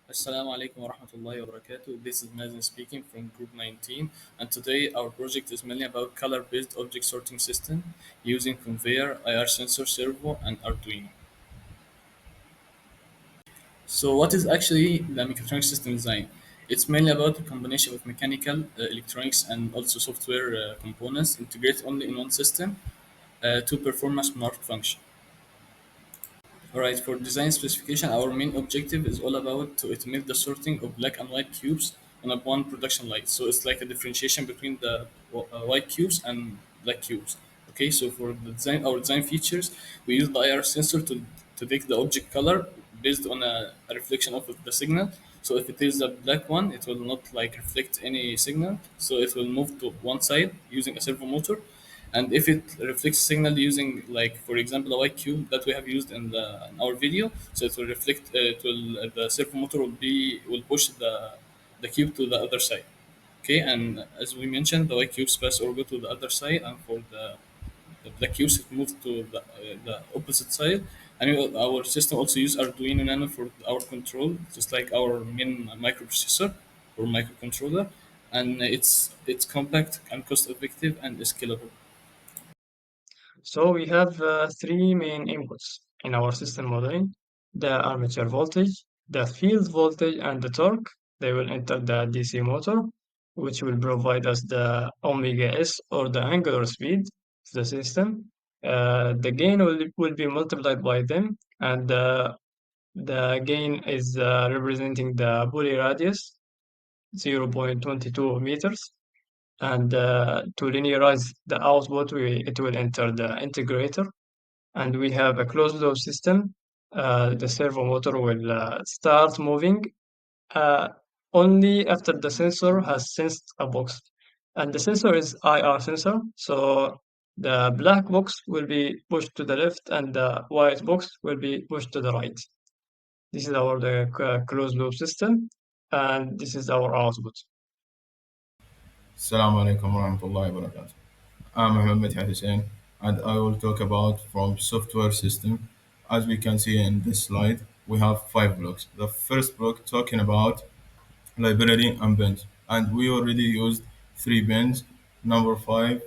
Assalamu alaikum wa rahmatullahi wa barakatuh. This is Mazen speaking from Group 19, and today our project is mainly about color based object sorting system using conveyor, IR sensor servo, and Arduino. So, what is actually the mechatronic system design? It's mainly about a combination of mechanical, electronics, and also software components integrated only in one system to perform a smart function. Alright, for design specification, our main objective is all about to automate the sorting of black and white cubes on a one production line. So it's like a differentiation between the white cubes and black cubes. Okay, so for the design, our design features, we use the IR sensor to take the object color based on a reflection of the signal. So if it is a black one, it will not like reflect any signal. So it will move to one side using a servo motor, and if it reflects signal using like for example a white cube that we have used in our video, so it will reflect it will the servo motor will push the cube to the other side. Okay, and as we mentioned, the white cubes pass or go to the other side, and for the black cubes it moves to the opposite side. And our system also use Arduino Nano for our control, just like our main microprocessor or microcontroller, and it's compact and cost effective and scalable. So we have three main inputs in our system modeling: the armature voltage, the field voltage, and the torque. They will enter the DC motor, which will provide us the omega s or the angular speed of the system. The gain will be multiplied by them, and the gain is representing the Pauli radius, 0.22 meters. And to linearize the output, it will enter the integrator, and we have a closed loop system. The servo motor will start moving uh, only after the sensor has sensed a box. And the sensor is IR sensor, so the black box will be pushed to the left and the white box will be pushed to the right. This is our closed loop system, and this is our output. Assalamu alaikum warahmatullahi wabarakatuh. I'm Mohammed Hussein and I will talk about from software system. As we can see in this slide, we have five blocks. The first block talking about library and bins, and we already used three bins, number 5,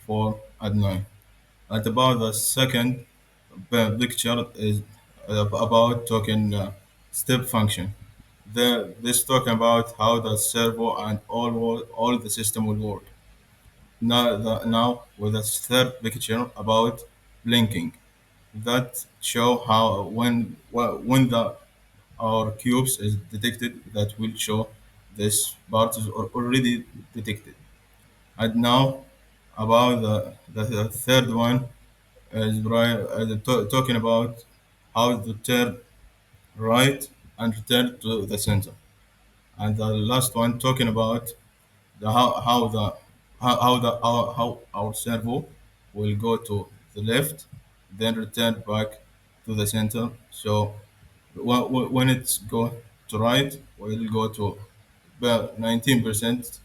4, and 9. And about the second picture is about talking step function. This talking about how the servo and all the system will work. Now with a third picture about blinking that show how when the our cubes is detected, that will show this part is already detected. And now about the third one is talking about how to turn right and return to the center. And the last one talking about the how our servo will go to the left, then return back to the center. So when it's go to right, we'll go to about 19%,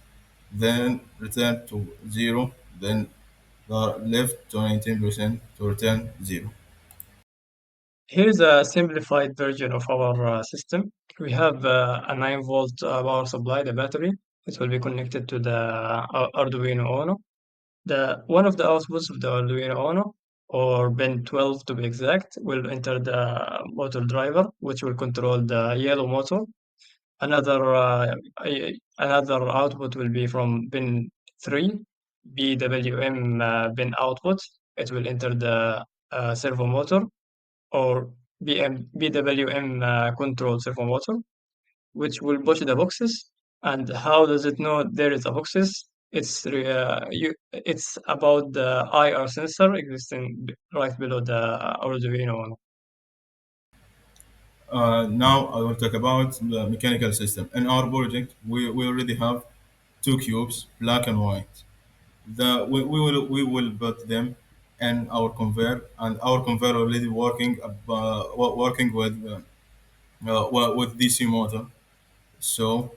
then return to zero, then the left to 19% to return zero. Here's a simplified version of our system. We have a 9-volt power supply, the battery. It will be connected to the Arduino Uno. The one of the outputs of the Arduino Uno, or pin 12 to be exact, will enter the motor driver, which will control the yellow motor. Another output will be from pin 3, BWM pin output. It will enter the servo motor, or BWM control servo motor, which will push the boxes. And how does it know there is a boxes? It's about the IR sensor existing right below the Arduino one. Now I will talk about the mechanical system. In our project, we already have two cubes, black and white. We will put them in our conveyor, and our conveyor already working with DC motor. So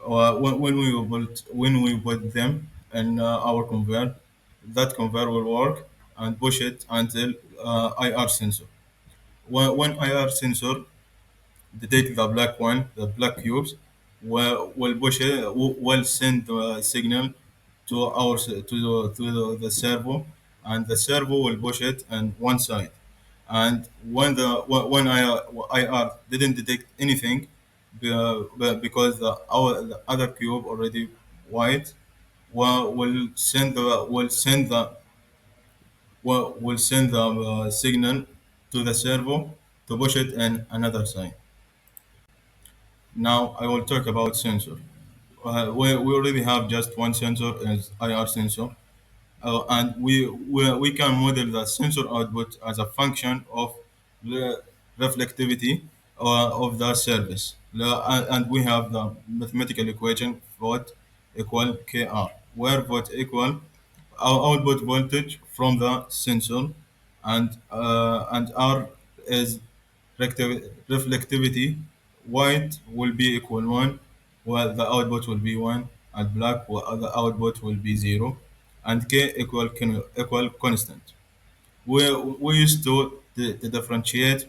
when we put them in our conveyor, that conveyor will work and push it until IR sensor. When IR sensor detect the black one, the black cubes, will push it, will send the signal to the servo, and the servo will push it on one side. And when IR didn't detect anything, because the other cube already white, will send the signal to the servo to push it in another side. Now I will talk about sensor. We already have just one sensor as IR sensor, and we can model the sensor output as a function of the reflectivity of the surface. And we have the mathematical equation volt equal Kr, where volt equal our output voltage from the sensor, and R is reflectivity. White will be equal 1, while the output will be 1, and black, the output will be 0, and K equal constant. We used to differentiate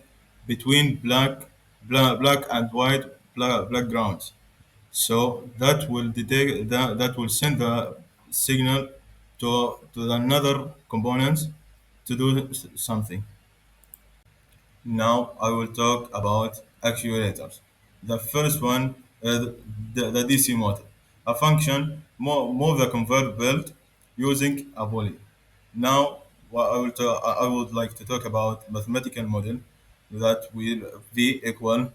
between black and white, black grounds. So that will detect that will send the signal to the another components to do something. Now I will talk about actuators. The first one is the DC motor, a function move the convert belt using a pulley. Now what I would like to talk about mathematical model that will V equal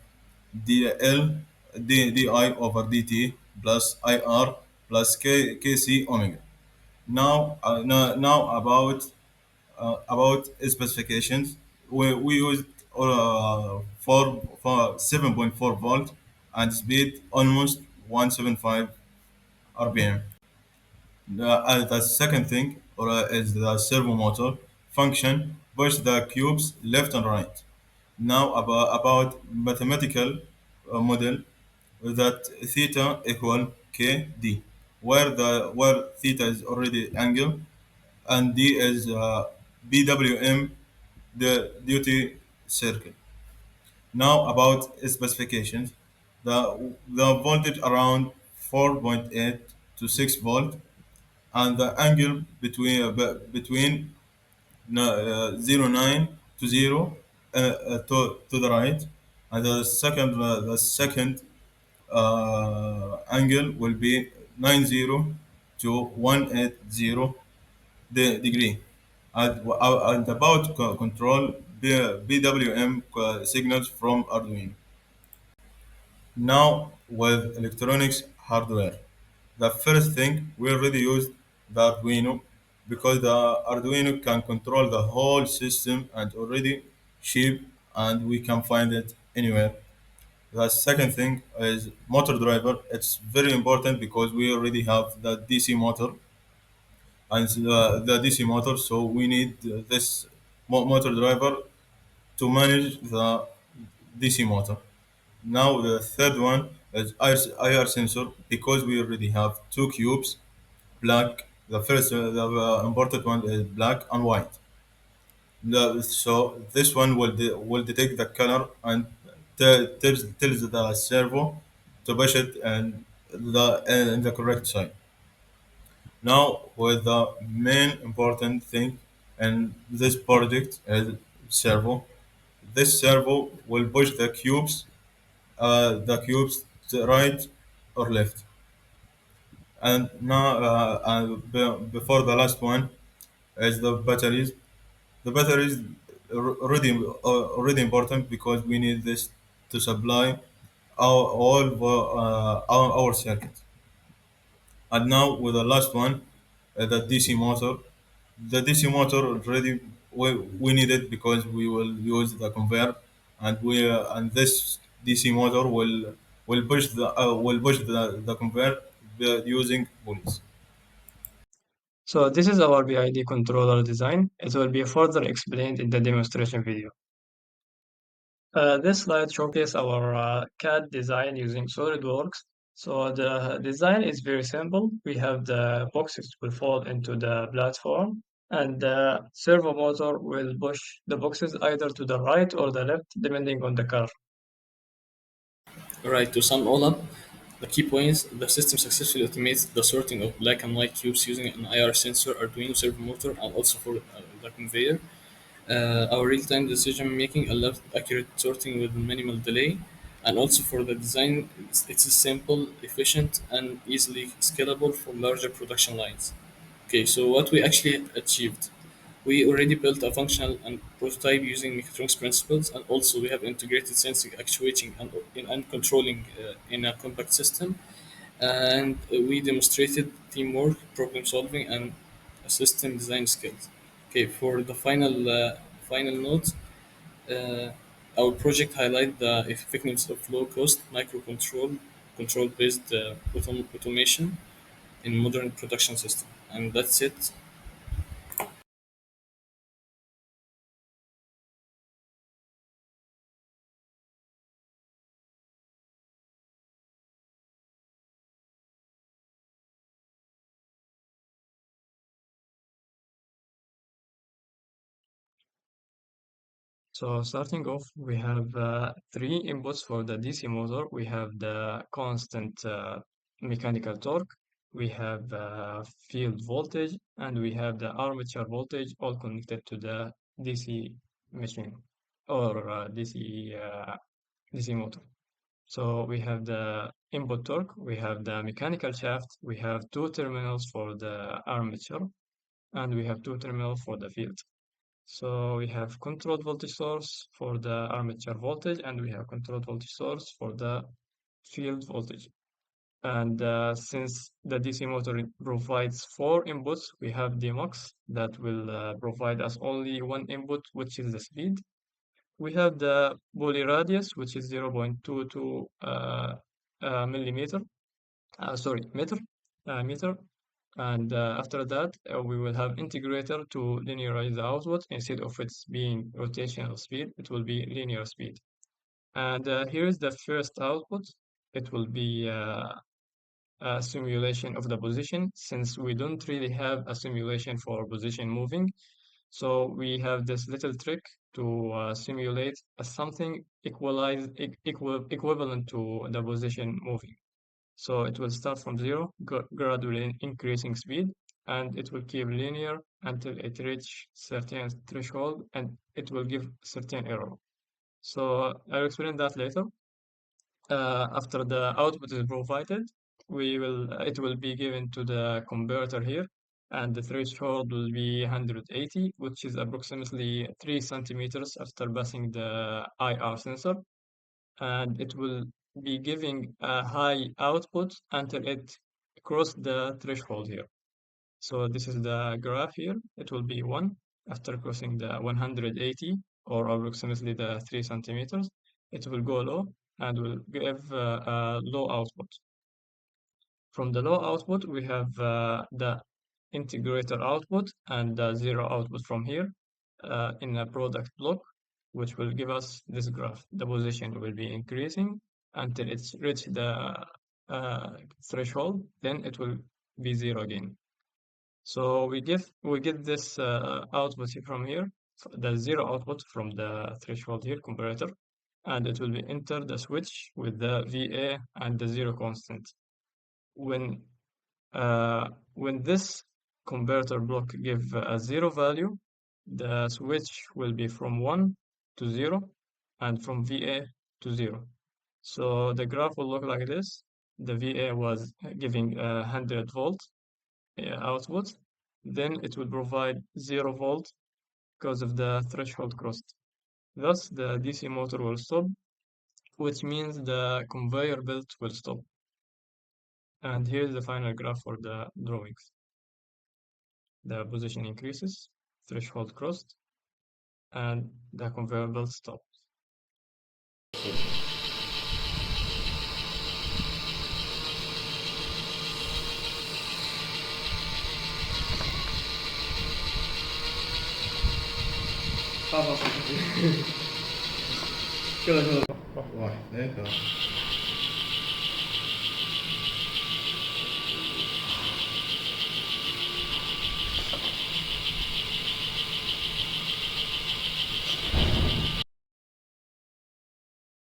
dl di over dt plus ir plus kc omega. Now about specifications. We used 7.4 volt and speed almost 175 RPM. The second thing is the servo motor function push the cubes left and right. Now about mathematical model that theta equal kd, where theta is already angle and D is BWM, the duty circle. Now about specifications, the voltage around 4.8 to 6 volt, and the angle between 0.9 to 0 to the right, and the second angle will be 90 to 180 degree. And about control BWM signals from Arduino. Now with electronics hardware. The first thing we already used the Arduino, because the Arduino can control the whole system and already cheap, and we can find it anywhere. The second thing is motor driver. It's very important because we already have the DC motor and the DC motor, so we need this motor driver to manage the DC motor. Now the third one is IR sensor, because we already have two cubes, black. The first, the important one is black and white. So this one will detect the color and tells the servo to push it and in the correct side. Now, with the main important thing in this project is servo. This servo will push the cubes to right or left. And now, before the last one is the batteries. The batteries already important because we need this to supply our circuit. And now with the last one, the DC motor. The DC motor already we need it because we will use the conveyor, and this DC motor will push the conveyor using pulleys. So this is our PID controller design. It will be further explained in the demonstration video. This slide showcases our CAD design using SolidWorks. So the design is very simple. We have the boxes will fall into the platform, and the servo motor will push the boxes either to the right or the left, depending on the car. Right, to sum all up, the key points: the system successfully automates the sorting of black and white cubes using an IR sensor, Arduino servo motor, and also for the conveyor. Our real-time decision making allows accurate sorting with minimal delay, and also for the design, it's simple, efficient, and easily scalable for larger production lines. Okay, so what we actually achieved, we already built a functional and prototype using mechatronics principles, and also we have integrated sensing, actuating, and controlling in a compact system. And we demonstrated teamwork, problem solving, and system design skills. Okay, for the final note, uh, our project highlight the effectiveness of low-cost control-based automation in modern production system. And that's it. So starting off, we have three inputs for the DC motor. We have the constant mechanical torque, we have field voltage, and we have the armature voltage, all connected to the DC machine or DC motor. So we have the input torque, we have the mechanical shaft, we have two terminals for the armature, and we have two terminals for the field. So we have controlled voltage source for the armature voltage, and we have controlled voltage source for the field voltage. And since the DC motor provides four inputs, we have DMUX that will provide us only one input, which is the speed. We have the Poly radius, which is 0.22 millimeter, meter. And after that, we will have integrator to linearize the output. Instead of its being rotational speed, it will be linear speed. And here is the first output. It will be a simulation of the position, since we don't really have a simulation for position moving. So we have this little trick to simulate something equivalent to the position moving. So it will start from zero, gradually increasing speed, and it will keep linear until it reach certain threshold, and it will give certain error. So I'll explain that later. After the output is provided, it will be given to the converter here, and the threshold will be 180, which is approximately 3 centimeters after passing the IR sensor, and it will be giving a high output until it crossed the threshold here. So this is the graph here. It will be 1 after crossing the 180, or approximately the 3 centimeters. It will go low and will give a low output. From the low output, we have the integrator output and the zero output from here in a product block, which will give us this graph. The position will be increasing until it's reached the threshold, then it will be zero again. So we get this output from here, the zero output from the threshold here comparator, and it will be enter the switch with the VA and the zero constant. When when this converter block give a zero value, the switch will be from 1 to 0 and from VA to 0. So the graph will look like this. The VA was giving 100 volt output, then it will provide 0 volt because of the threshold crossed. Thus, the DC motor will stop, which means the conveyor belt will stop. And here's the final graph for the drawings. The position increases, threshold crossed, and the conveyor belt stops. واحد اثنين ثلاثة